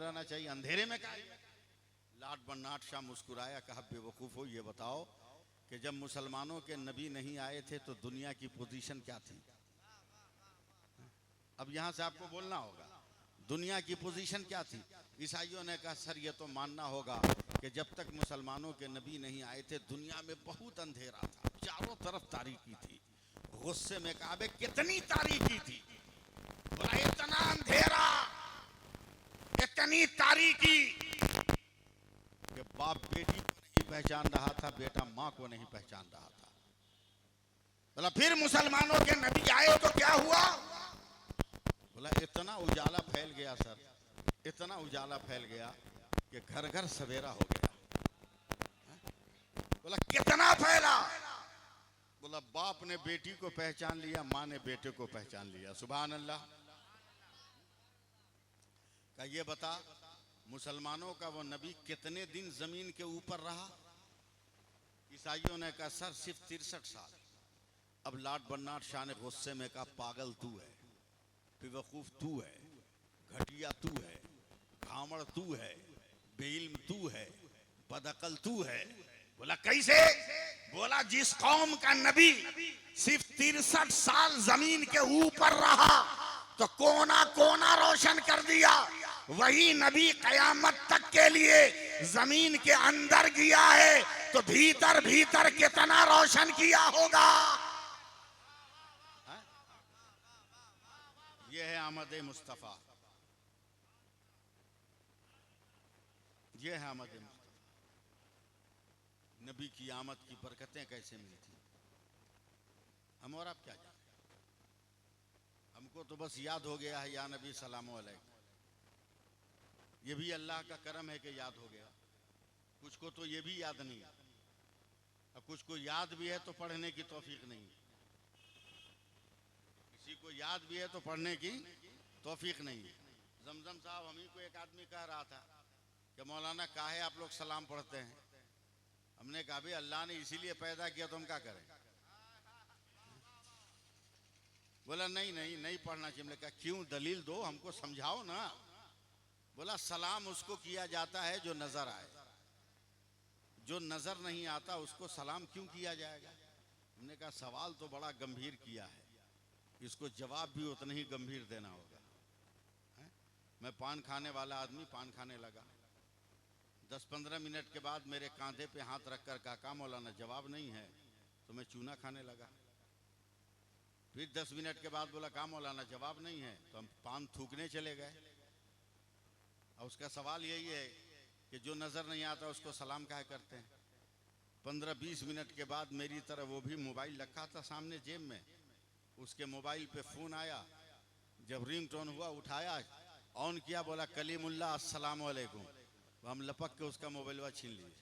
रहना चाहिए, अंधेरे में काहे? लाट बन्नाट शाह मुस्कुराया, कहा बेवकूफ़ हो, ये बताओ कि जब मुसलमानों के नबी नहीं आए थे तो दुनिया की पोजीशन क्या थी? अब यहां से आपको बोलना होगा दुनिया की पोजीशन क्या थी। ईसाइयों ने कहा सर ये तो मानना होगा कि जब तक मुसलमानों के नबी नहीं आए थे दुनिया में बहुत अंधेरा था, चारों तरफ तारीकी थी। गुस्से में कहा बे कितनी तारीकी थी? बोला इतना अंधेरा, इतनी तारीकी कि बाप बेटी को नहीं पहचान रहा था, बेटा माँ को नहीं पहचान रहा था। बोला फिर मुसलमानों के नबी आए तो क्या हुआ? बोला इतना उजाला फैल गया सर, इतना उजाला फैल गया कि घर घर सवेरा हो गया। बोला कितना फैला? बोला बाप ने बेटी को पहचान लिया, माँ ने बेटे को पहचान लिया। सुभान अल्लाह। का ये बता मुसलमानों का वो नबी कितने दिन जमीन के ऊपर रहा? ईसाइयों ने कहा सर सिर्फ 63 साल। अब लाट बन्नाट शाह ने गुस्से में कहा पागल तू है, बेवकूफ तू है, घटिया तू है, घामड़ तू है, बेइल्म तू है, बदअकल तू है। बोला कैसे? बोला जिस कौम का नबी सिर्फ 63 साल जमीन के ऊपर रहा तो कोना कोना रोशन कर दिया, वही नबी कयामत तक के लिए जमीन के अंदर गया है तो भीतर भीतर कितना रोशन किया होगा। ये है आमद मुस्तफा, ये है आमद मुस्तफा। नबी की आमद की बरकतें कैसे मिलती हम और आप क्या जाने। हमको तो बस याद हो गया है या नबी सलाम अलैकुम, ये भी अल्लाह का करम है कि याद हो गया। कुछ को तो ये भी याद नहीं है, और कुछ को याद भी है तो पढ़ने की तौफीक नहीं है। किसी को याद भी है तो पढ़ने की तौफीक नहीं है। जमजम साहब हम ही को एक आदमी कह रहा था कि मौलाना काहे आप लोग सलाम पढ़ते हैं? हमने कहा भाई अल्लाह ने इसीलिए पैदा किया तो हम क्या करें? बोला नहीं नहीं नहीं पढ़ना चाहिए। हमने कहा क्यों, दलील दो, हमको समझाओ ना। बोला सलाम उसको किया जाता है जो नजर आए, जो नजर नहीं आता उसको सलाम क्यों किया जाएगा? हमने कहा सवाल तो बड़ा गंभीर किया है, इसको जवाब भी उतना ही गंभीर देना होगा। मैं पान खाने वाला आदमी पान खाने लगा, 10-15 मिनट के बाद मेरे कांधे पे हाथ रखकर कहा मौलाना जवाब नहीं है, तो मैं चूना खाने लगा। फिर 10 मिनट के बाद बोला कहा मौलाना जवाब नहीं है, तो हम पान थूकने चले गए। और उसका सवाल यही है कि जो नज़र नहीं आता उसको सलाम काहे करते हैं? 15-20 मिनट के बाद मेरी तरह वो भी मोबाइल रखा था सामने जेब में, उसके मोबाइल पे फ़ोन आया। जब रिंग टोन हुआ उठाया, ऑन किया, बोला कलीमुल्लाह अस्सलाम वालेकुम। हम लपक के उसका मोबाइल छीन लिए।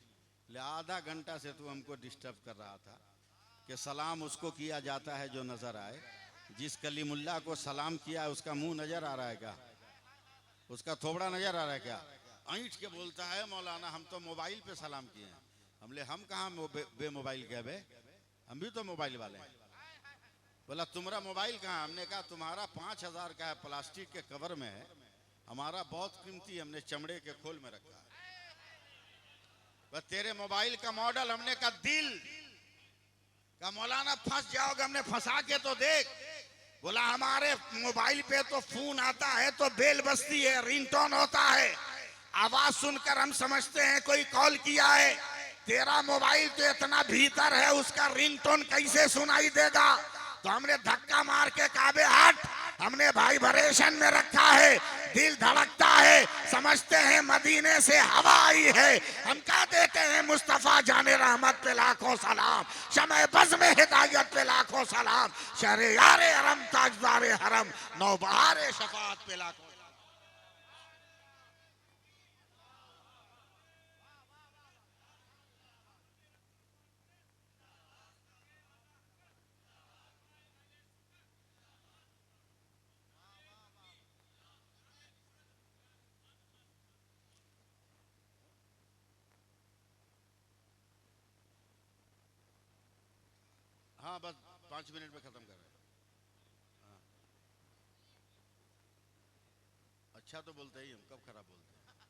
ले आधा घंटा से तू हमको डिस्टर्ब कर रहा था कि सलाम उसको किया जाता है जो नज़र आए। जिस कलीमुल्लाह को सलाम किया उसका मुंह नज़र आ रहा है क्या? उसका थोबड़ा नज़र आ रहा है क्या? ऐंठ के बोलता है मौलाना हम तो मोबाइल पे सलाम किए हैं। हमले हम कहाँ बे मोबाइल के बे, हम भी तो मोबाइल वाले हैं। बोला तुम्हारा मोबाइल कहाँ? हमने कहा तुम्हारा 5000 का है, प्लास्टिक के कवर में है, हमारा बहुत कीमती, हमने चमड़े के खोल में रखा है। बस तेरे मोबाइल का मॉडल, हमने कहा दिल का। मौलाना फंस जाओगे, हमने फंसा के तो देख। बोला हमारे मोबाइल पे तो फोन आता है तो बेल बजती है, रिंगटोन होता है, आवाज सुनकर हम समझते हैं कोई कॉल किया है। तेरा मोबाइल तो इतना भीतर है, उसका रिंगटोन कैसे सुनाई देगा? तो हमने धक्का मार के कहा बे हट, हमने वाइब्रेशन में रखा है, दिल धड़कता है, समझते हैं मदीने से हवा आई है। हम कह देते हैं मुस्तफा जाने रहमत पे लाखों सलाम, शमे बज़ में हिदायत पे लाखों सलाम, शहरे यारे हरम ताजदारे हरम, नौबहारे शफाअत पे लाखों। हाँ बस 5 मिनट में खत्म कर रहे हैं। हाँ। अच्छा तो बोलते ही हम, कब खराब बोलते हैं?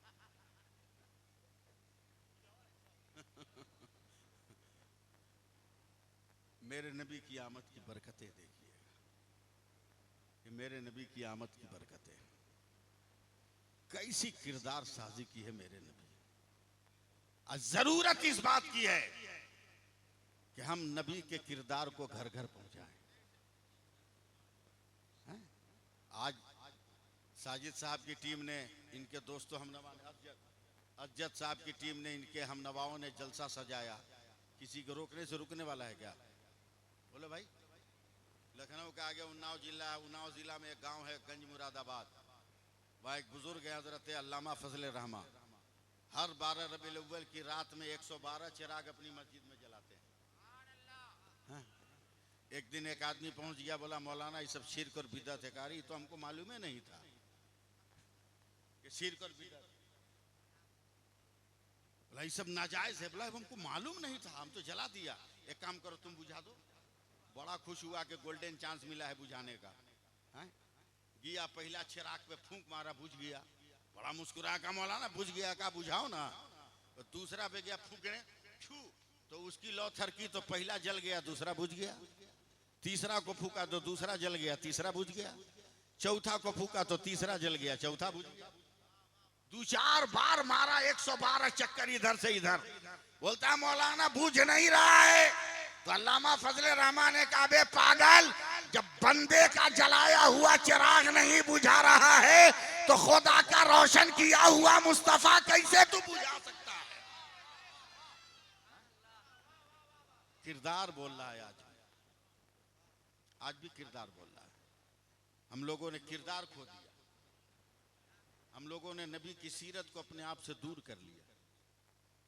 मेरे नबी की आमद की बरकतें देखिएगा, कि मेरे नबी की आमद की बरकतें, कैसी किरदार साजी की है मेरे नबी। जरूरत इस बात की है कि हम नबी के किरदार को घर घर पहुंचाएं। आज साजिद साहब की टीम ने, इनके दोस्तों हम नवा अज्जद साहब की टीम ने, इनके हम नवाओं ने जलसा सजाया। किसी को रोकने से रुकने वाला है क्या? बोलो भाई। लखनऊ के आगे उन्नाव जिला में एक गांव है गंज मुरादाबाद, वहाँ एक बुजुर्ग है हजरत अल्लामा फजल रहमा। हर 12 रबीउल अव्वल की रात में 112 चिराग अपनी मस्जिद में जलाते हैं। हाँ? एक दिन एक आदमी पहुंच गया, बोला मौलाना ये सब शिर्क और बिदअत है। कारी तो हमको मालूम ही नहीं था कि शिर्क और बिदअत, बोला ये सब नाजायज है। बोला हमको मालूम नहीं था, हम तो जला दिया। एक काम करो तुम बुझा दो। बड़ा खुश हुआ कि गोल्डन चांस मिला है बुझाने का। है? गया पहला चिराग पे फूंक मारा, बुझ गया। बड़ा मुस्कुरा का मौलाना बुझ गया का, बुझाओ ना। तो दूसरा पे गया फूकने, तो उसकी लौ थरकी तो पहला जल गया, दूसरा बुझ गया। तीसरा को फूका तो दूसरा जल गया, तीसरा बुझ गया। चौथा को फूका तो तीसरा जल गया, चौथा बुझ गया। 2-4 बार मारा, 112 चक्कर इधर से इधर। बोलता है मौलाना बुझ नहीं रहा है। तो अल्लामा फजल रहमान ने कहा बे पागल, जब बंदे का जलाया हुआ चिराग नहीं बुझा रहा है तो खुदा का रोशन किया हुआ मुस्तफा कैसे तू बुझा सकता है? किरदार बोल रहा है आज भी किरदार बोल रहा है। हम लोगों ने किरदार खो दिया। हम लोगों ने नबी की सीरत को अपने आप से दूर कर लिया,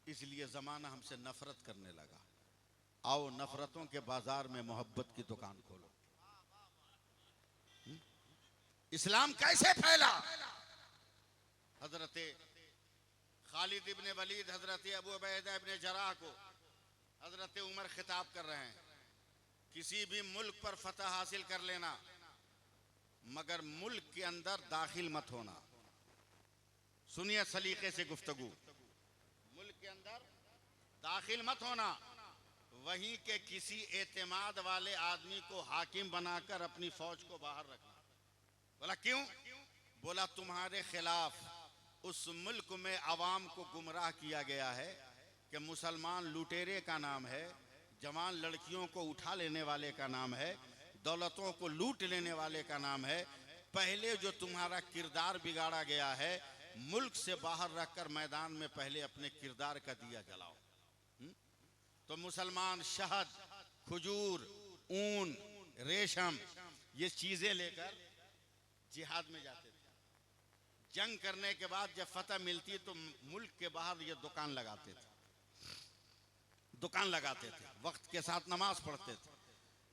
इसलिए जमाना हमसे नफरत करने लगा। आओ नफरतों के बाजार में मोहब्बत की दुकान खोलो। इस्लाम कैसे फैला? हजरत खालिद इब्ने वलीद, हजरत अबू उबैदा इब्ने जराह को हजरत उमर खिताब कर रहे हैं, किसी भी मुल्क पर फतह हासिल कर लेना, मगर मुल्क के अंदर दाखिल मत होना। सुनिए सलीके से गुफ्तगू। मुल्क के अंदर दाखिल मत होना, वहीं के किसी एतमाद वाले आदमी को हाकिम बनाकर अपनी फौज को बाहर रखना। बोला क्यों? बोला तुम्हारे खिलाफ उस मुल्क में अवाम को गुमराह किया गया है कि मुसलमान लुटेरे का नाम है, जवान लड़कियों को उठा लेने वाले का नाम है, दौलतों को लूट लेने वाले का नाम है। पहले जो तुम्हारा किरदार बिगाड़ा गया है, मुल्क से बाहर रखकर मैदान में पहले अपने किरदार का दिया जलाओ। तो मुसलमान शहद, खजूर, ऊन, रेशम ये चीजें लेकर जिहाद में जाते थे। जंग करने के बाद जब फतह मिलती तो मुल्क के बाहर ये दुकान लगाते थे, वक्त के साथ नमाज पढ़ते थे।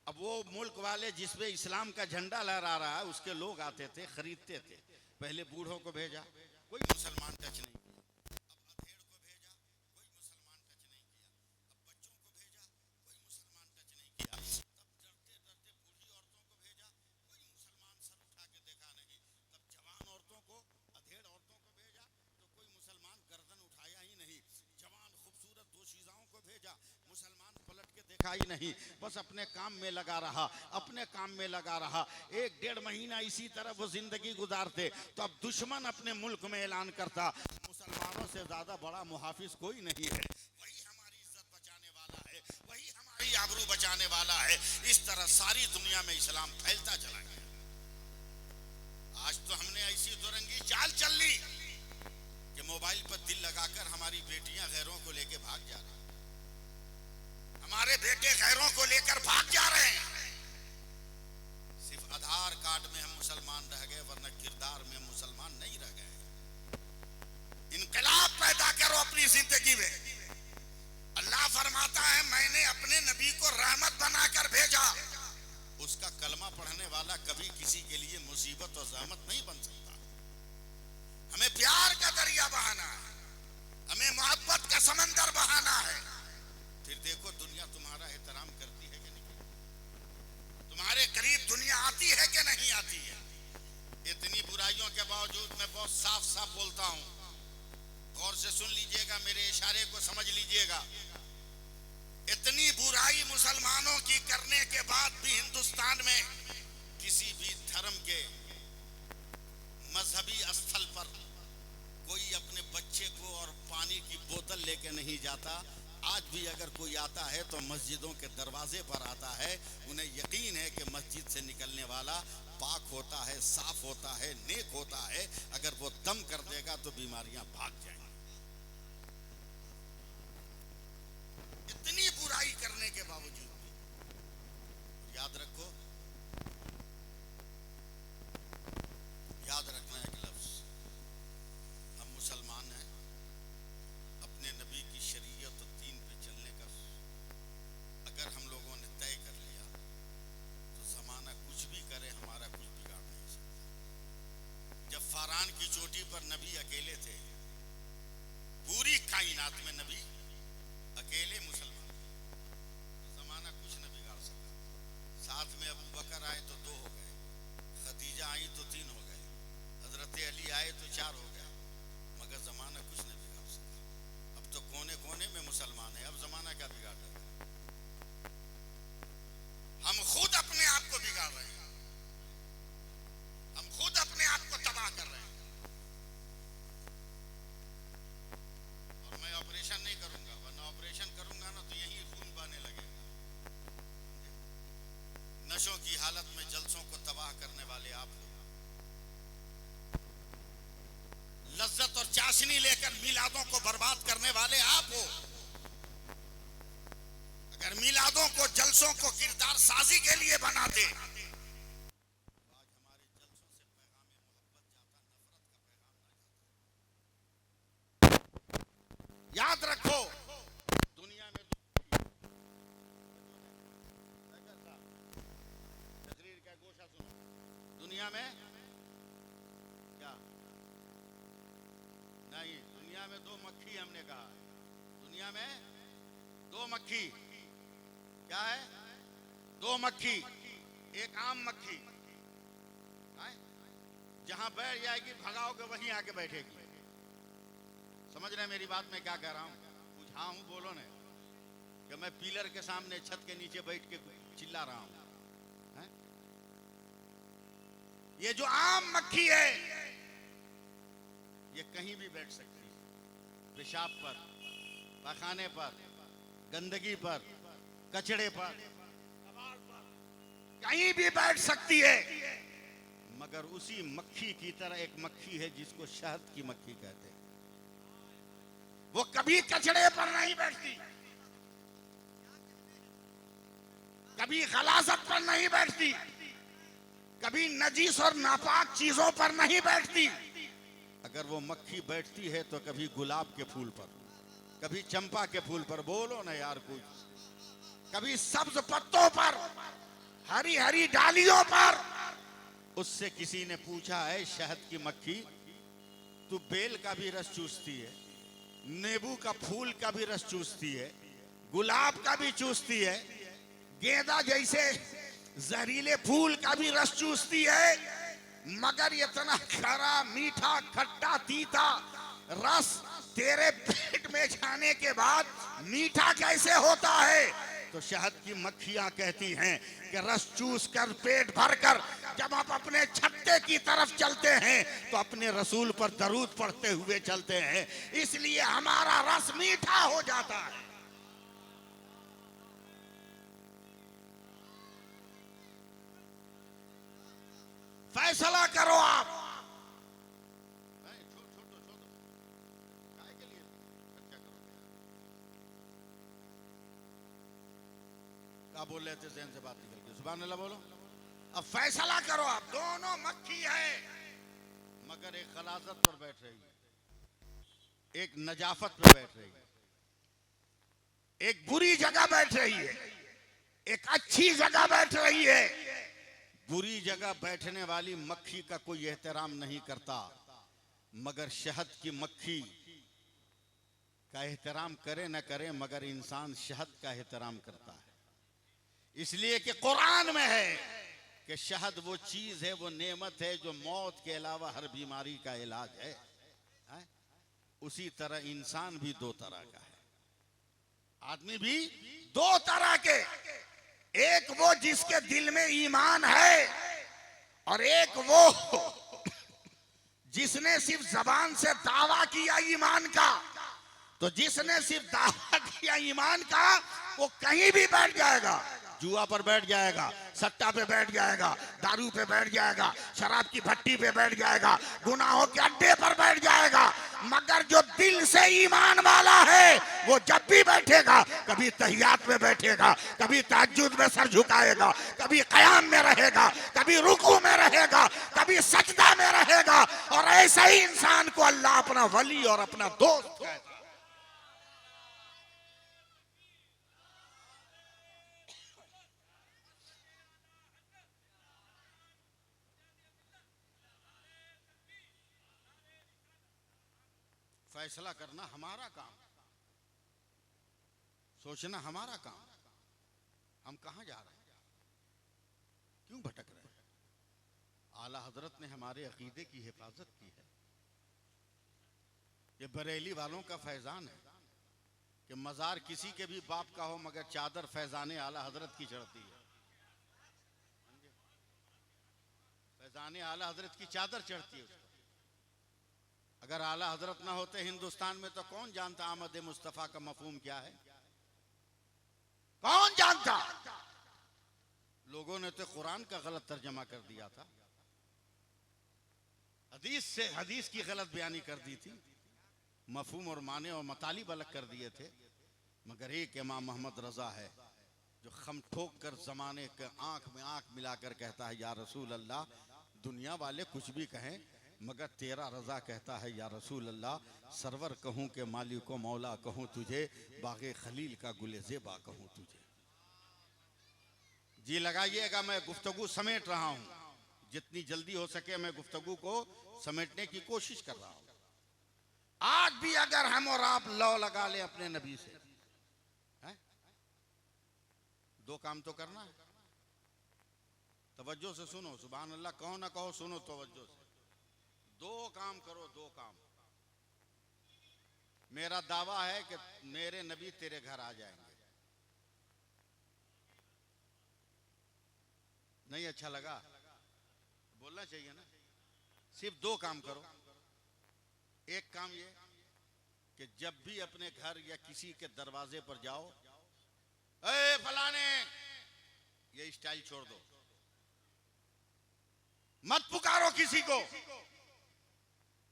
अब वो मुल्क वाले जिसमें इस्लाम का झंडा लहरा रहा है उसके लोग आते थे, खरीदते थे। पहले बूढ़ों को भेजा, कोई मुसलमान टच नहीं किया। अब अधेड़ को भेजा, कोई मुसलमान टच नहीं किया। अब बच्चों को भेजा, कोई मुसलमान टच नहीं किया। तब डरते डरते बूढ़ी औरतों को भेजा, कोई मुसलमान सर उठा के देखा नहीं। तब जवान औरतों को, अधेड़ औरतों को भेजा तो कोई मुसलमान गर्दन उठाया ही नहीं। जवान खूबसूरत दोशीज़ाओं को भेजा, मुसलमान पलट के देखा ही नहीं। बस अपने काम में लगा रहा, अपने काम में लगा रहा। 1-1.5 महीना इसी तरह वो जिंदगी गुजारते। तो अब दुश्मन अपने मुल्क में ऐलान करता, मुसलमानों से ज्यादा बड़ा मुहाफिज कोई नहीं है, वही हमारी इज्जत बचाने वाला है, वही हमारी आबरू बचाने वाला है। इस तरह सारी दुनिया में इस्लाम फैलता चला गया। आज तो हमने ऐसी दुरंगी चाल चल ली कि मोबाइल पर दिल लगाकर हमारी बेटियां गैरों को लेकर भाग जा रही, हमारे बेटे गैरों को लेकर भाग जा रहे हैं। सिर्फ आधार कार्ड में हम मुसलमान रह गए, वरना किरदार में मुसलमान नहीं रह गए। इनकलाब पैदा करो अपनी जिंदगी में। अल्लाह फरमाता है मैंने अपने नबी को रहमत बनाकर भेजा। उसका कलमा पढ़ने वाला कभी किसी के लिए मुसीबत और ज़हमत नहीं बन सकता। हमें प्यार का दरिया बहाना है, हमें मोहब्बत का समंदर बहाना है। फिर देखो दुनिया तुम्हारा एहतराम करती है कि नहीं, तुम्हारे करीब दुनिया आती है कि नहीं आती है। इतनी बुराइयों के बावजूद मैं बहुत साफ साफ बोलता हूं, गौर से सुन लीजिएगा, मेरे इशारे को समझ लीजिएगा। इतनी बुराई मुसलमानों की करने के बाद भी हिंदुस्तान में किसी भी धर्म के मजहबी स्थल पर कोई अपने बच्चे को और पानी की बोतल लेके नहीं जाता। आज भी अगर कोई आता है तो मस्जिदों के दरवाजे पर आता है। उन्हें यकीन है कि मस्जिद से निकलने वाला पाक होता है, साफ होता है, नेक होता है। अगर वो दम कर देगा तो बीमारियां भाग जाएंगी। इतनी बुराई करने के बावजूद भी याद रखो, याद रखना एक लफ्ज, हम मुसलमान हैं। अपने नबी की शरीयत और दीन पे चलने का अगर हम लोगों ने तय कर लिया तो जमाना कुछ भी करे हमारा कुछ बिगाड़ नहीं सकता। जब फारान की चोटी पर नबी अकेले थे, पूरी कायनात में नबी अकेले मुसलमान, तो जमाना कुछ न बिगाड़ सका। साथ में अबू बकर आए तो 2 हो गए, खदीजा आई तो 3 हो गए, हजरत अली आए तो 4 हो गए, मगर जमाना कुछ न बिगाड़ सका। अब तो कोने कोने में मुसलमान है, अब जमाना क्या बिगाड़ देगा? हम खुद अपने आप को बिगाड़ रहे हैं, हम खुद अपने आप को तबाह कर रहे हैं। और मैं ऑपरेशन नहीं करूंगा, वरना ऑपरेशन करूंगा ना तो यही खून बहने लगेगा। नशों की हालत में जलसों को तबाह करने वाले आप हो। लज्जत और चाशनी लेकर मिलादों को बर्बाद करने वाले आप हो। अगर मिलादों को, जलसों को किरदार साजी के लिए बनाते, आज हमारे जलसों से पैगाम मोहब्बत जाता, नफरत का पैगाम ना जाता। याद रखो, दुनिया में तकरीर का गोशा सुनो, दुनिया में क्या नहीं, दुनिया में 2 मक्खी हमने कहा है। दुनिया में 2 मक्खी, क्या है? 2 मक्खी। एक आम मक्खी जहां बैठ जाएगी भगाओगे वहीं आके बैठेगी। समझ रहे मेरी बात मैं क्या कह रहा हूं? हाँ हूं, बोलो ना कि मैं पिलर के सामने छत के नीचे बैठ के चिल्ला रहा हूं। ये जो आम मक्खी है ये कहीं भी बैठ सकती है, पेशाब पर, पखाने पर, गंदगी पर, कचड़े पर, कहीं भी बैठ सकती है। मगर उसी मक्खी की तरह एक मक्खी है जिसको शहद की मक्खी कहते हैं। वो कभी कचड़े पर नहीं बैठती, कभी गलाजत पर नहीं बैठती, कभी नजीस और नापाक चीजों पर नहीं बैठती। अगर वो मक्खी बैठती है तो कभी गुलाब के फूल पर, कभी चंपा के फूल पर, बोलो ना यार कुछ, कभी सब्ज पत्तों पर, हरी हरी डालियों पर। उससे किसी ने पूछा है, शहद की मक्खी तू बेल का भी रस चूसती है, नींबू का फूल का भी रस चूसती है, गुलाब का भी चूसती है, गेंदा जैसे जहरीले फूल का भी रस चूसती है, मगर इतना खरा, मीठा, खट्टा, तीता रस तेरे पेट में जाने के बाद मीठा कैसे होता है? तो शहद की मक्खियां कहती हैं कि रस चूस कर, पेट भर कर जब आप अपने छत्ते की तरफ चलते हैं तो अपने रसूल पर दरूद पढ़ते हुए चलते हैं, इसलिए हमारा रस मीठा हो जाता है। फैसला करो आप। क्या बोल रहे थे? ज़हन से बात निकल गई, सुभान अल्लाह बोलो। अब फैसला करो आप। दोनों मक्खी है मगर एक खलासत पर बैठ रही है, एक नजाफत पर बैठ रही है, एक बुरी जगह बैठ रही है, एक अच्छी जगह बैठ रही है। बुरी जगह बैठने वाली मक्खी का कोई एहतराम नहीं करता, मगर शहद की मक्खी का एहतराम करे न करे मगर इंसान शहद का एहतराम करता है। इसलिए कि कुरान में है कि शहद वो चीज है, वो नेमत है जो मौत के अलावा हर बीमारी का इलाज है। उसी तरह इंसान भी 2 तरह का है, आदमी भी दो तरह के, एक वो जिसके दिल में ईमान है और एक वो जिसने सिर्फ जबान से दावा किया ईमान का। तो जिसने सिर्फ दावा किया ईमान का वो कहीं भी बैठ जाएगा, जुआ पर बैठ जाएगा, सट्टा पे बैठ जाएगा, दारू पे बैठ जाएगा, शराब की भट्टी पे बैठ जाएगा, गुनाहों के अड्डे पर बैठ जाएगा। मगर जो दिल से ईमान वाला है वो जब भी बैठेगा, कभी तहियात में बैठेगा, कभी तहज्जुद में सर झुकाएगा, कभी क़याम में रहेगा, कभी रुकू में रहेगा, कभी सजदा में रहेगा। और ऐसा ही इंसान को अल्लाह अपना वली और अपना दोस्त कहता है। फैसला करना हमारा काम, सोचना हमारा काम। हम कहां जा रहे हैं, क्यों भटक रहे हैं। आला हजरत ने हमारे अकीदे की हिफाजत की है। ये बरेली वालों का फैजान है कि मजार किसी के भी बाप का हो मगर चादर फैजाने आला हजरत की चढ़ती है। फैजाने आला हजरत की चादर चढ़ती है। अगर आला हजरत ना होते हिंदुस्तान में तो कौन जानता आमद मुस्तफा का मफहूम क्या है, कौन जानता। लोगों ने तो कुरान का गलत तर्जमा कर दिया था, हदीस से हदीस की गलत बयानी कर दी थी, मफहूम और माने और मतालिब अलग कर दिए थे। मगर एक इमाम मोहम्मद रजा है जो खम ठोक कर जमाने के आंख में आंख मिलाकर कहता है, या रसूल अल्लाह, दुनिया वाले कुछ भी कहें मगर तेरा रजा कहता है, या रसूल अल्लाह, सरवर कहूं के मालिको मौला कहूं तुझे, बागे खलील का गुले ज़ेबा कहूं तुझे। जी लगाइएगा, मैं गुफ्तगू समेट रहा हूं, जितनी जल्दी हो सके मैं गुफ्तगू को समेटने की कोशिश कर रहा हूं। आज भी अगर हम और आप लौ लगा ले अपने नबी से, है? दो काम तो करना है, तवज्जो से सुनो, सुभान अल्लाह कहो ना कहो, सुनो तवज्जो से। दो काम करो, दो काम। मेरा दावा है कि मेरे नबी तेरे घर आ जाएंगे। नहीं अच्छा लगा, बोलना चाहिए ना। सिर्फ दो काम करो। एक काम ये कि जब भी अपने घर या किसी के दरवाजे पर जाओ, ए फलाने, ये स्टाइल छोड़ दो, मत पुकारो किसी को।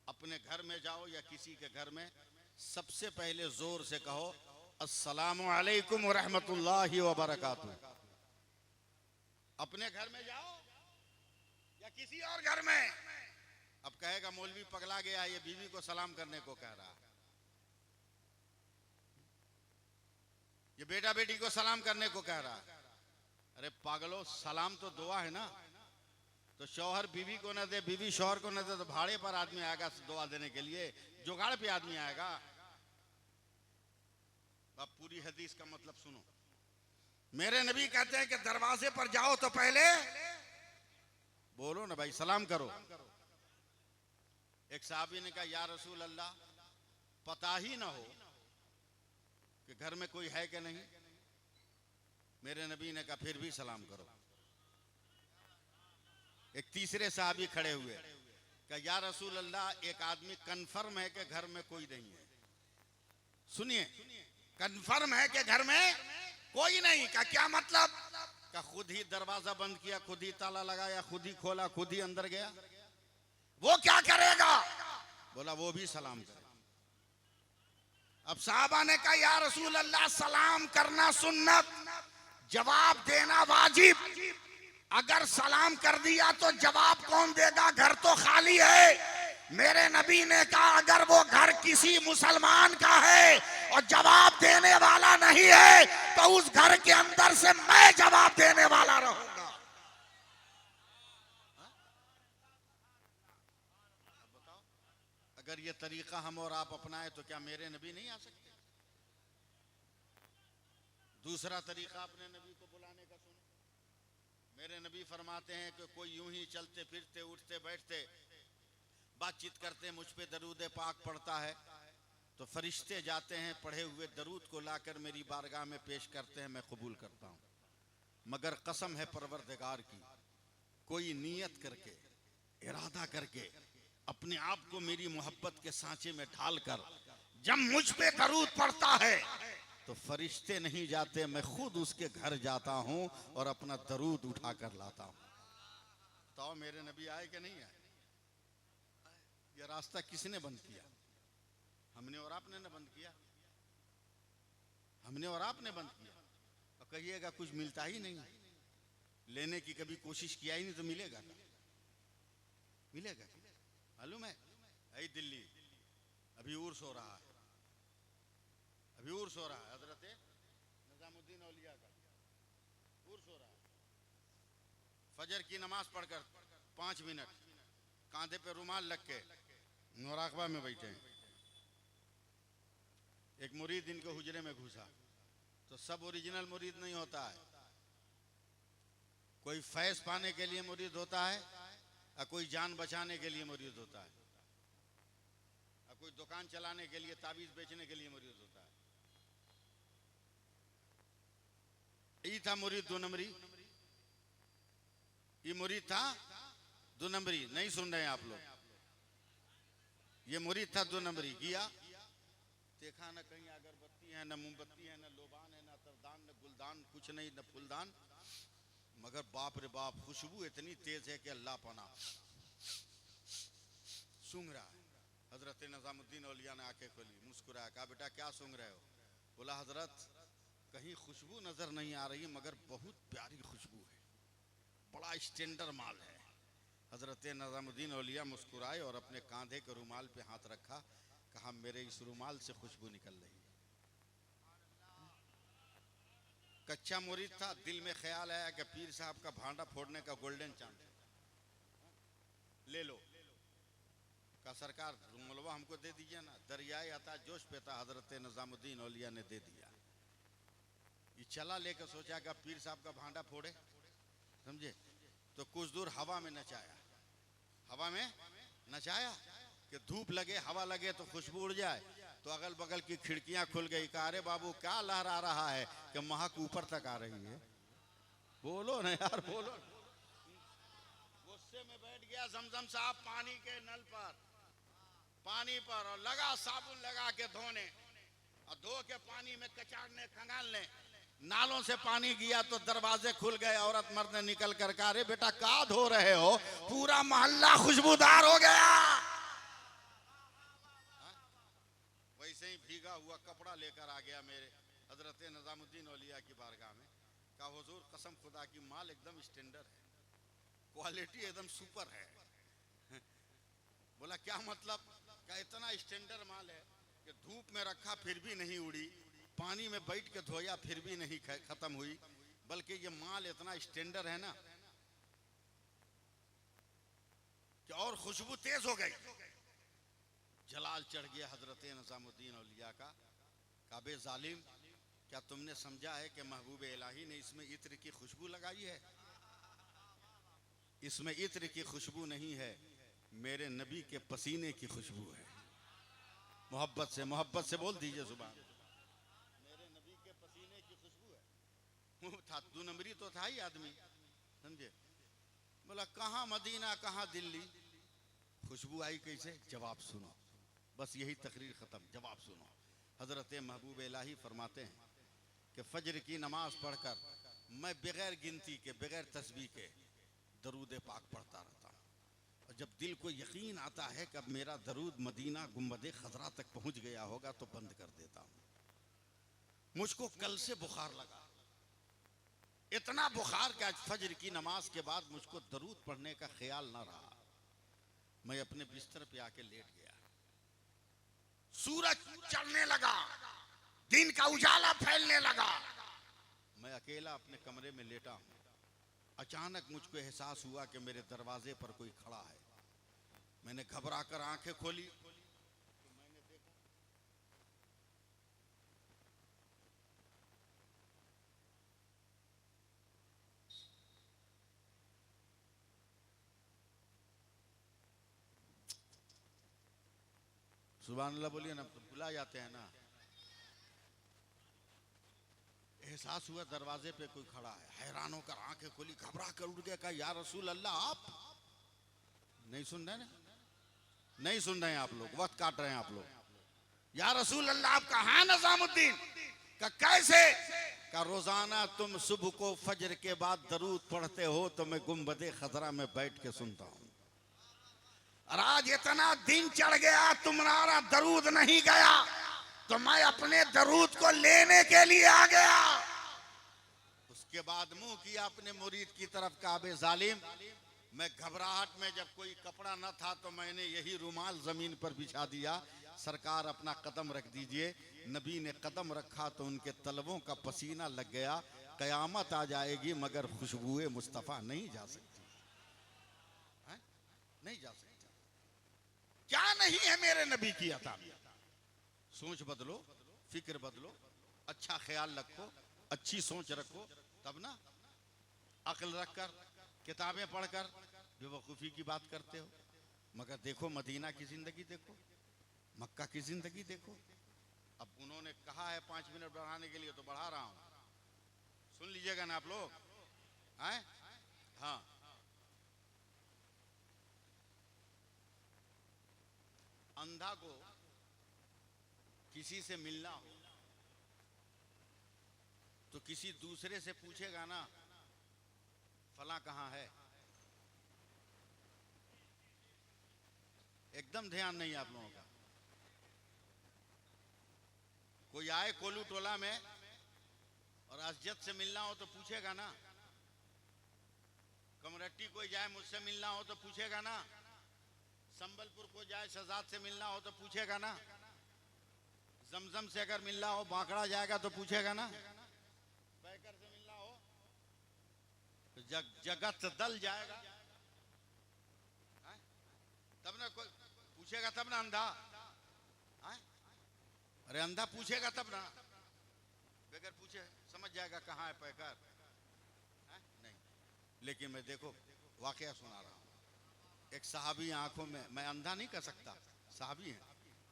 अपने घर में जाओ या किसी के घर में, सबसे पहले जोर से कहो अस्सलामु अलैकुम व रहमतुल्लाहि व बरकातुहू। अपने घर में जाओ या किसी और घर में। अब कहेगा मौलवी पगला गया, ये बीवी को सलाम करने को कह रहा, ये बेटा बेटी को सलाम करने को कह रहा। अरे पागलो, सलाम तो दुआ है ना। तो शौहर बीवी को न दे, बीवी शौहर को न दे, तो भाड़े पर आदमी आएगा दुआ देने के लिए, जुगाड़ पे आदमी आएगा। अब पूरी हदीस का मतलब सुनो। मेरे नबी कहते हैं कि दरवाजे पर जाओ तो पहले बोलो ना भाई, सलाम करो। एक साहबी ने कहा, या रसूल अल्लाह, पता ही ना हो कि घर में कोई है कि नहीं। मेरे नबी ने कहा, फिर भी सलाम करो। एक तीसरे साहबी खड़े हुए, कहा, या रसूल अल्लाह, एक आदमी कन्फर्म है कि घर में कोई नहीं है। सुनिए, कन्फर्म है कि घर में कोई नहीं का क्या मतलब। का खुद ही दरवाजा बंद किया, खुद ही ताला लगाया, खुद ही खोला, खुद ही अंदर गया, वो क्या करेगा। बोला वो भी सलाम करे। अब साहबा ने कहा, या रसूल अल्लाह, सलाम करना सुन्नत, जवाब देना वाजिब। अगर सलाम कर दिया तो जवाब कौन देगा, घर तो खाली है। मेरे नबी ने कहा, अगर वो घर किसी मुसलमान का है और जवाब देने वाला नहीं है तो उस घर के अंदर से मैं जवाब देने वाला रहूंगा। बताओ, अगर ये तरीका हम और आप अपनाए तो क्या मेरे नबी नहीं आ सकते। दूसरा तरीका अपने नबी को बुलाने का सुनो। मेरे नबी फरमाते हैं कि कोई यूं ही चलते फिरते उठते बैठते बातचीत करते मुझ पे दरूद पाक पढ़ता है तो फरिश्ते जाते हैं, पढ़े हुए दरूद को लाकर मेरी बारगाह में पेश करते हैं, मैं कबूल करता हूँ। मगर कसम है परवरदिगार की, कोई नियत करके, इरादा करके अपने आप को मेरी मोहब्बत के सांचे में ढालकर जब मुझ पे दरूद पड़ता है तो फरिश्ते नहीं जाते, मैं खुद उसके घर जाता हूँ और अपना दरूद उठा कर लाता हूँ। बताओ मेरे नबी आए कि नहीं आए? ये रास्ता किसने बंद किया? हमने और आपने न बंद किया, हमने और आपने बंद किया। और कहिएगा कुछ मिलता ही नहीं, लेने की कभी कोशिश किया ही नहीं तो मिलेगा क्या? मिलेगा? मालूम है ऐ दिल्ली अभी उर्स हो रहा है, अभी उर्स हो रहा है, हजरत निजामुद्दीन औलिया का उर्स हो रहा है। फजर की नमाज पढ़कर 5 मिनट कांधे पे रुमाल लग के मुराकबा में बैठे हैं। एक मुरीद इनके हुजरे में घुसा, तो सब ओरिजिनल मुरीद नहीं होता है, कोई फैज पाने के लिए मुरीद होता है और कोई जान बचाने के लिए मुरीद होता है, और कोई दुकान चलाने के लिए, ताबीज बेचने के लिए मुरीद होता है। ये था मुरीद 2 नंबरी, ये मुरीद था 2 नंबरी। नहीं सुन रहे हैं आप लोग? ये मुरीद था 2 नंबरी। गया, देखा न कहीं अगरबत्ती है, न मोमबत्ती है, न लोबान है, न अतरदान, न गुलदान, कुछ नहीं, न फूलदान, मगर बाप रे बाप खुशबू इतनी तेज है कि अल्लाह पना सूंघ रहा है। हजरत निजामुद्दीन औलिया ने आंखें खोली, मुस्कुराया, कहा बेटा क्या सूंघ रहे हो? बोला हजरत कहीं खुशबू नजर नहीं आ रही मगर बहुत प्यारी खुशबू है, बड़ा स्टैंडर्ड माल है। हजरत निजामुद्दीन औलिया मुस्कुराए और अपने कांधे के रुमाल पे हाथ रखा, कहा मेरे इस रुमाल से खुशबू निकल रही है। कच्चा मुरीद था, दिल में ख्याल आया कि पीर साहब का भांडा फोड़ने का गोल्डन चांस ले लो। का सरकार रुमलवा हमको दे दीजिए ना। दरियाए अता जोश पे था, हजरत निजामुद्दीन औलिया ने दे दिया। ये चला लेकर सोचा कि पीर साहब का भांडा फोड़े, समझे? तो कुछ दूर हवा में नचाया, हवा में नचाया कि धूप लगे, हवा लगे तो खुशबू उड़ जाए। तो अगल बगल की खिड़कियां खुल गई। कहा अरे बाबू क्या लहरा रहा है कि महक ऊपर तक आ रही है? बोलो ना यार, बोलो। गुस्से में बैठ गया जमजम साहब पानी के नल पर, पानी पर, और लगा साबुन लगा के धोने, और धो के पानी में कचाड़ने खंगालने। नालों से पानी गया तो दरवाजे खुल गए। औरत मर्द ने निकल कर कहा अरे बेटा क्या धो रहे हो? पूरा मोहल्ला खुशबूदार हो गया। वैसे ही भीगा हुआ कपड़ा लेकर आ गया मेरे हजरत निजामुद्दीन औलिया की बारगाह में। कहा हुजूर कसम खुदा की माल एकदम स्टैंडर्ड है, क्वालिटी एकदम सुपर है। बोला क्या मतलब? क्या इतना स्टैंडर्ड माल है कि धूप में रखा फिर भी नहीं उड़ी, पानी में बैठ के धोया फिर भी नहीं खत्म हुई, बल्कि ये माल इतना स्टैंडर्ड है ना कि और खुशबू तेज हो गई। जलाल चढ़ गया हजरत निजामुद्दीन औलिया का। काबे जालिम, क्या तुमने समझा है कि महबूब इलाही ने इसमें इत्र की खुशबू लगाई है? इसमें इत्र की खुशबू नहीं है, मेरे नबी के पसीने की खुशबू है। मोहब्बत से बोल दीजिए सुभान। मेरे नबी के पसीने की खुशबू है। था 2 नंबरी तो था ही आदमी, समझे? बोला कहाँ मदीना कहाँ दिल्ली, खुशबू आई कैसे? जवाब सुनो, बस यही तकरीर खत्म, जवाब सुनो। हजरत महबूब इलाही फरमाते हैं कि फजर की नमाज पढ़कर मैं बगैर गिनती के, बगैर तस्बीह के दरूद पाक पढ़ता रहता हूँ, और जब दिल को यकीन आता है कि अब मेरा दरूद मदीना गुंबद खजरा तक पहुंच गया होगा तो बंद कर देता हूँ। मुझको कल से बुखार लगा, इतना बुखार कि आज फजर की नमाज के बाद मुझको दरूद पढ़ने का ख्याल ना रहा। मैं अपने बिस्तर पे आके लेट गया। सूरज चढ़ने लगा, दिन का उजाला फैलने लगा। मैं अकेला अपने कमरे में लेटा हूँ। अचानक मुझको एहसास हुआ कि मेरे दरवाजे पर कोई खड़ा है। मैंने घबरा कर आंखें खोली तो मैंने देखा सुभान अल्लाह बोलिए ना, तो बुला जाते हैं ना। एहसास हुआ दरवाजे पे कोई खड़ा है, हैरान होकर आंखें खोली, घबरा कर उठ गया, कहा या रसूल अल्लाह आप। नहीं सुन रहे ना, नहीं सुन रहे हैं आप लोग, वक्त काट रहे हैं आप लोग। या रसूल अल्लाह आप कहा है निजामुद्दीन का कैसे? का रोजाना तुम सुबह को फजर के बाद दरूद पढ़ते हो तो मैं गुंबदे खजरा में बैठ के सुनता हूं। और आज इतना दिन चढ़ गया तुम्हारा दरूद नहीं गया, तो मैं अपने दरूद को लेने के लिए आ गया। उसके बाद मुंह किया अपने मुरीद की तरफ, काबे जालिम, मैं घबराहट में जब कोई कपड़ा न था तो मैंने यही रुमाल जमीन पर बिछा दिया। सरकार अपना कदम रख दीजिए। नबी ने कदम रखा तो उनके तलवों का पसीना लग गया। कयामत आ जाएगी मगर खुशबुए मुस्तफा नहीं जा सकती, है? नहीं जा सकती। क्या नहीं है मेरे नबी की अता में? सोच बदलो, फिक्र बदलो, अच्छा ख्याल रखो, अच्छी सोच रखो, तब ना। अक्ल रखकर, किताबें पढ़कर बेवकूफ़ी की बात करते हो। मगर देखो मदीना की जिंदगी देखो, मक्का की जिंदगी देखो। अब उन्होंने कहा है 5 मिनट बढ़ाने के लिए तो बढ़ा रहा हूं, सुन लीजिएगा ना आप लोग, हैं? हाँ, अंधा को किसी से मिलना हो तो किसी दूसरे से पूछेगा ना, फला कहाँ है? एकदम ध्यान नहीं आप लोगों का। कोई आए कोलू टोला में और असजद से मिलना हो तो पूछेगा ना। कमरट्टी कोई जाए मुझसे मिलना हो तो पूछेगा ना। संबलपुर को जाए शहजाद से मिलना हो तो पूछेगा ना। जमजम से अगर मिलना हो, बांकड़ा जाएगा तो पूछेगा ना। बैकर से मिलना हो तो जगत दल जाएगा, है? तब ना कोई पूछेगा, तब ना अंधा, है? अरे अंधा पूछेगा तब ना, बगैर पूछे समझ जाएगा कहाँ है पैकर, है? नहीं। लेकिन मैं देखो वाकया सुना रहा हूँ। एक सहाबी आंखों में, मैं अंधा नहीं कह सकता, सहाबी है,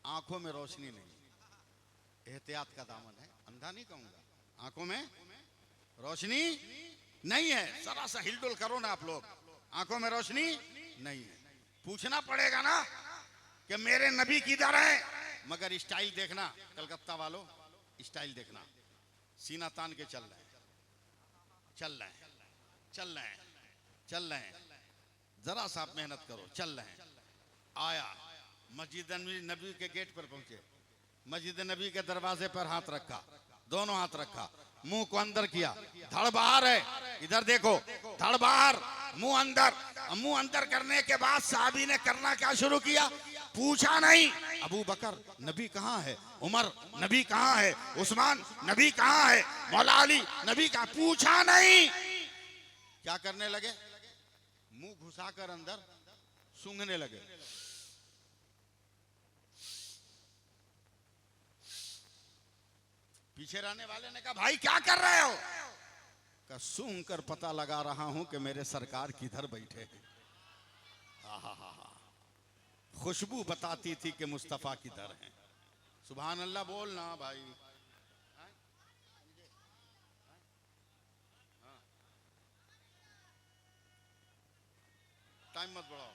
आंखों में रोशनी नहीं, एहतियात का दामन है, अंधा नहीं कहूंगा, आंखों में रोशनी नहीं है। जरा सा हिलडुल करो ना आप लोग, आंखों में रोशनी नहीं है। पूछना पड़ेगा ना कि मेरे नबी किधर है। मगर स्टाइल देखना कलकत्ता वालों, स्टाइल देखना, सीना तान के चल रहे हैं, चल रहे हैं, चल रहे हैं, चल रहे हैं। जरा सा आप मेहनत करो, चल रहे हैं। आया मस्जिद नबी के गेट पर पहुंचे, मस्जिद नबी के दरवाजे पर हाथ रखा, दोनों हाथ रखा, मुंह को अंदर किया, धड़ बाहर है, इधर देखो, धड़ बाहर, मुंह अंदर। मुंह अंदर करने के बाद साहबी ने करना क्या शुरू किया? पूछा नहीं, अबू बकर नबी कहाँ है, उमर नबी कहाँ है, उस्मान नबी कहाँ है, मौला अली नबी कहाँ? पूछा नहीं। क्या करने लगे? मुंह घुसाकर अंदर सूंघने लगे। पीछे रहने वाले ने कहा भाई क्या कर रहे हो? का सूंघ कर पता लगा रहा हूं कि मेरे सरकार किधर बैठे हैं। खुशबू बताती थी कि मुस्तफा किधर हैं। सुभान अल्लाह बोलना भाई। टाइम मत बढ़ाओ।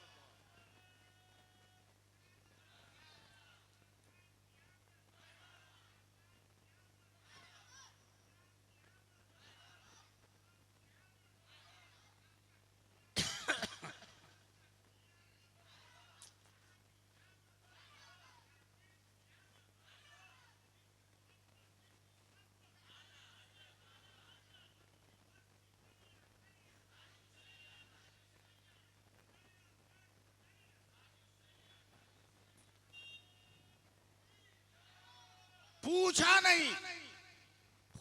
पूछा नहीं,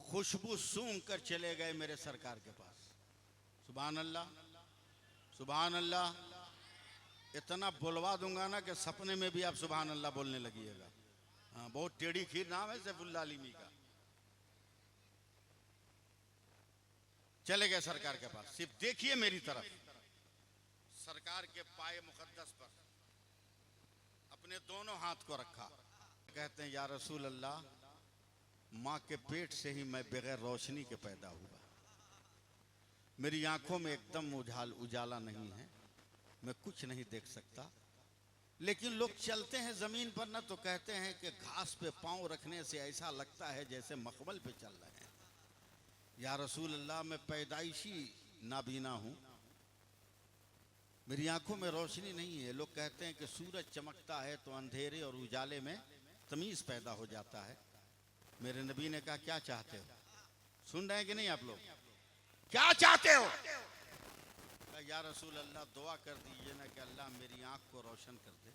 खुशबू सूंघ कर चले गए मेरे सरकार के पास। सुभान अल्लाह, सुभान अल्लाह। इतना बुलवा दूंगा ना कि सपने में भी आप सुभान अल्लाह बोलने लगिएगा। हाँ, बहुत टेढ़ी खीर नाम है सैफुल्लाह आलिमी का। चले गए सरकार के पास, सिर्फ देखिए मेरी तरफ। सरकार के पाए मुकद्दस पर अपने दोनों हाथ को रखा, कहते हैं या रसूल अल्लाह, माँ के पेट से ही मैं बगैर रोशनी के पैदा हुआ, मेरी आंखों में एकदम उजाला नहीं है, मैं कुछ नहीं देख सकता। लेकिन लोग चलते हैं जमीन पर ना तो कहते हैं कि घास पे पांव रखने से ऐसा लगता है जैसे मखमल पे चल रहे हैं। या रसूल अल्लाह, मैं पैदाइशी नाबीना हूँ, मेरी आंखों में रोशनी नहीं है। लोग कहते हैं कि सूरज चमकता है तो अंधेरे और उजाले में तमीज पैदा हो जाता है। मेरे नबी ने कहा क्या चाहते हो? सुन रहे हैं कि नहीं आप लोग? क्या चाहते हो? कहा या रसूल अल्लाह, दुआ कर दीजिए ना कि अल्लाह मेरी आंख को रोशन कर दे,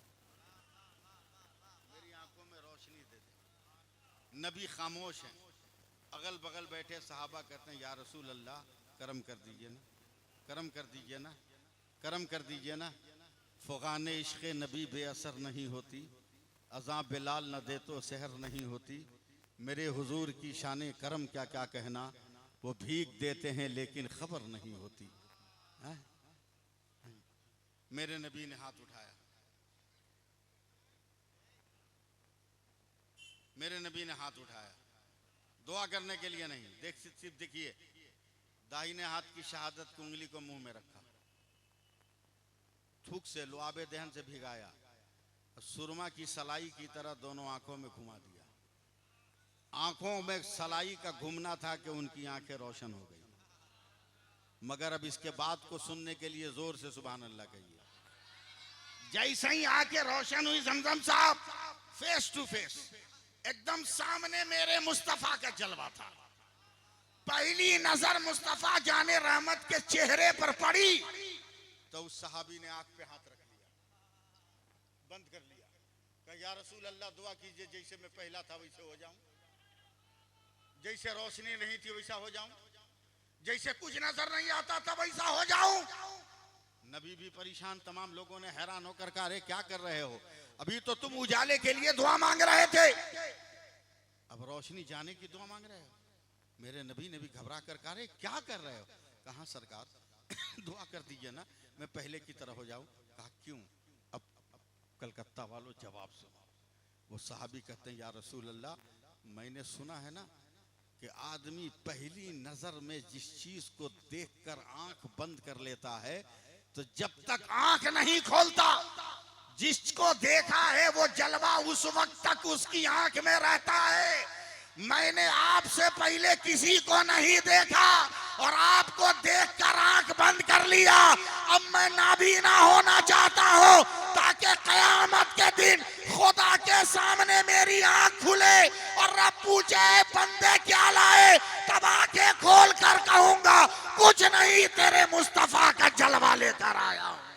मेरी आंखों में रोशनी दे दे। नबी खामोश हैं। अगल बगल बैठे सहाबा कहते हैं या रसूल अल्लाह, करम कर दीजिए ना, करम कर दीजिए ना, करम कर दीजिए ना। फुगाने इश्क़ नबी बेअसर नहीं होती, अज़ां बिलाल न दे तो सहर नहीं होती। मेरे हुजूर की शान करम क्या क्या कहना, वो भीख देते हैं लेकिन खबर नहीं होती। है? मेरे नबी ने हाथ उठाया, मेरे नबी ने हाथ उठाया, दुआ करने के लिए नहीं। सिर्फ देखिए, दाहिने हाथ की शहादत की उंगली को मुंह में रखा, थूक से लुआबे दहन से भिगाया, सुरमा की सलाई की तरह दोनों आंखों में घुमा दिया। आंखों में सलाई का घूमना था कि उनकी आंखें रोशन हो गई। मगर अब इसके बाद को सुनने के लिए जोर से सुभान अल्लाह कहिए। जैसे ही आंखें रोशन हुई जमजम साहब, फेस टू फेस एकदम सामने मेरे मुस्तफा का जलवा था। पहली नजर मुस्तफा जाने रहमत के चेहरे पर पड़ी तो उस सहाबी ने आंख पे हाथ रख लिया, बंद कर लिया। कहा या रसूल अल्लाह, दुआ कीजिए जैसे मैं पहला था वैसे हो जाऊं, जैसे रोशनी नहीं थी वैसा हो जाऊं, जैसे कुछ नजर नहीं आता था वैसा हो जाऊं। नबी भी परेशान, तमाम लोगों ने हैरान होकर कहा अरे क्या कर रहे हो, अभी तो तुम उजाले के लिए दुआ मांग रहे थे, अब रोशनी जाने की दुआ मांग रहे हो। मेरे नबी ने भी घबरा कर कहा अरे क्या कर रहे हो? कहा सरकार दुआ कर दीजिए ना, मैं पहले की तरह हो जाऊं। कहा क्यों? अब कलकत्ता वालों जवाब सुनो। वो सहाबी कहते हैं या रसूल अल्लाह, मैंने सुना है ना कि आदमी पहली नजर में जिस चीज को देखकर आंख बंद कर लेता है, तो जब तक आंख नहीं खोलता, जिसको देखा है वो जलवा उस वक्त तक उसकी आंख में रहता है। मैंने आपसे पहले किसी को नहीं देखा और आपको देखकर आंख बंद कर लिया। अब मैं नाबीना होना चाहता हूं ताकि कयामत के दिन खुदा के सामने मेरी आंख खुले और रब पूछे बंदे क्या लाए, तब आंखें खोल कर कहूंगा कुछ नहीं, तेरे मुस्तफा का जलवा लेकर आया हूं।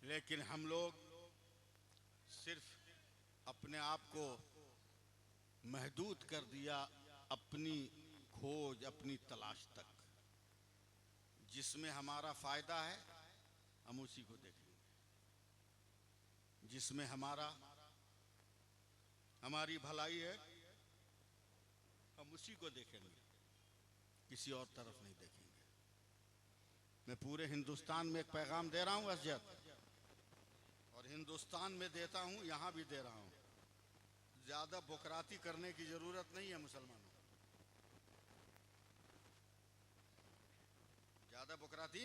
लेकिन हम लोग सिर्फ अपने आप को महदूद कर दिया अपनी खोज, अपनी तलाश तक। जिसमें हमारा फायदा है हम उसी को देखेंगे, जिसमें हमारी भलाई है हम उसी को देखेंगे, किसी और तरफ नहीं देखेंगे। मैं पूरे हिंदुस्तान में एक पैगाम दे रहा हूं असजद, और हिंदुस्तान में देता हूं, यहां भी दे रहा हूं। ज्यादा बुकराती करने की जरूरत नहीं है मुसलमानों, ज्यादा बुकराती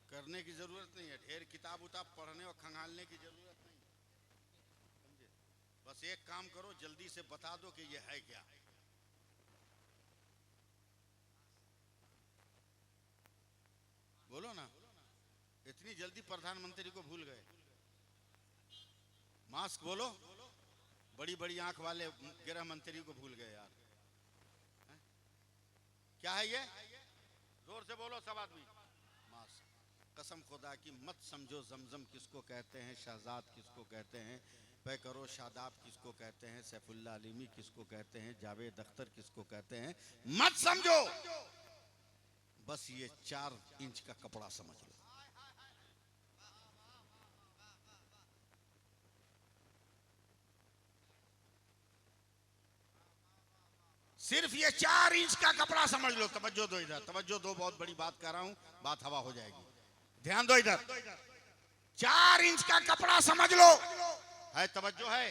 करने की जरूरत नहीं है, ढेर किताब उताब पढ़ने और खंगालने की जरूरत नहीं है, समझे? बस एक काम करो, जल्दी से बता दो कि ये है क्या। बोलो ना, इतनी जल्दी प्रधानमंत्री को भूल गए। मास्क बोलो, बड़ी बड़ी आंख वाले गृह मंत्री को भूल गए यार। है? क्या है ये? जोर से बोलो सब आदमी। मास्क। कसम खुदा की मत समझो जमजम किसको कहते हैं, शहजाद किसको कहते हैं, पैकरो शादाब किसको कहते हैं, सैफुल्ला अलीमी किसको कहते हैं, जावेद अख्तर किसको कहते हैं, मत समझो। बस ये 4 इंच का कपड़ा समझ लो। सिर्फ ये 4 इंच का कपड़ा समझ लो। तवज्जो दो इधर, तवज्जो दो, बहुत बड़ी बात कर रहा हूं, बात हवा हो जाएगी। ध्यान दो इधर। 4 इंच का कपड़ा समझ लो। है तवज्जो है?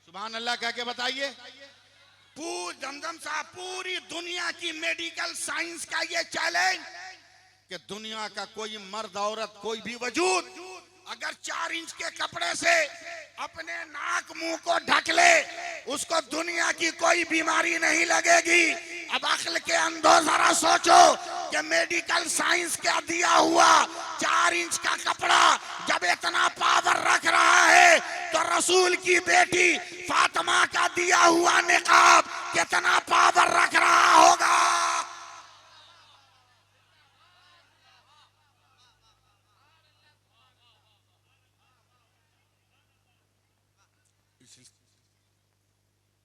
सुभान अल्लाह कह के बताइए। पूरी दमदम साहब, पूरी दुनिया की मेडिकल साइंस का ये चैलेंज कि दुनिया का कोई मर्द औरत कोई भी वजूद अगर 4 इंच के कपड़े से अपने नाक मुंह को ढक ले, उसको दुनिया की कोई बीमारी नहीं लगेगी। अब अक्ल के अंधों जरा सोचो कि मेडिकल साइंस का दिया हुआ 4 इंच का कपड़ा जब इतना पावर रख रहा है, तो रसूल की बेटी फातिमा का दिया हुआ निकाब कितना पावर रख रहा होगा।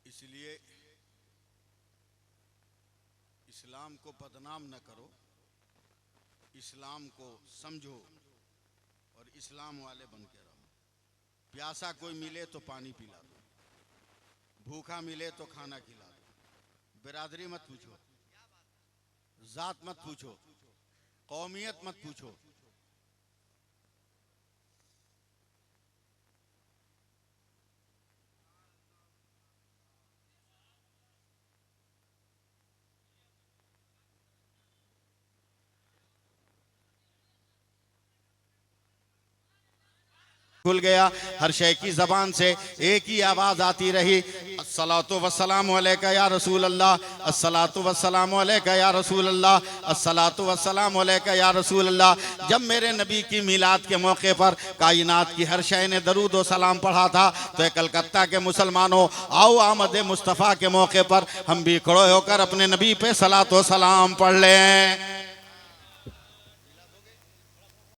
इसलिए इस्लाम को बदनाम न करो, इस्लाम को समझो और इस्लाम वाले बन के रहो। प्यासा कोई मिले तो पानी पिला दो, भूखा मिले तो खाना खिला दो। बिरादरी मत पूछो, जात मत पूछो, कौमियत मत पूछो। खुल गया, हर शय की जबान से एक ही आवाज आती रही, अस्सलातु वस्सलामु अलैका या रसूल अल्लाह, अस्सलातु वस्सलामु अलैका या रसूल अल्लाह, अस्सलातु वस्सलामु अलैका या रसूल अल्लाह। जब मेरे नबी की मिलाद के मौके पर कायनात की हर शय ने दरूद व सलाम पढ़ा था, तो कलकत्ता के मुसलमानों, आओ आमद मुस्तफ़ा के मौके पर हम भी खड़े होकर अपने नबी पे सलात व सलाम पढ़ लें।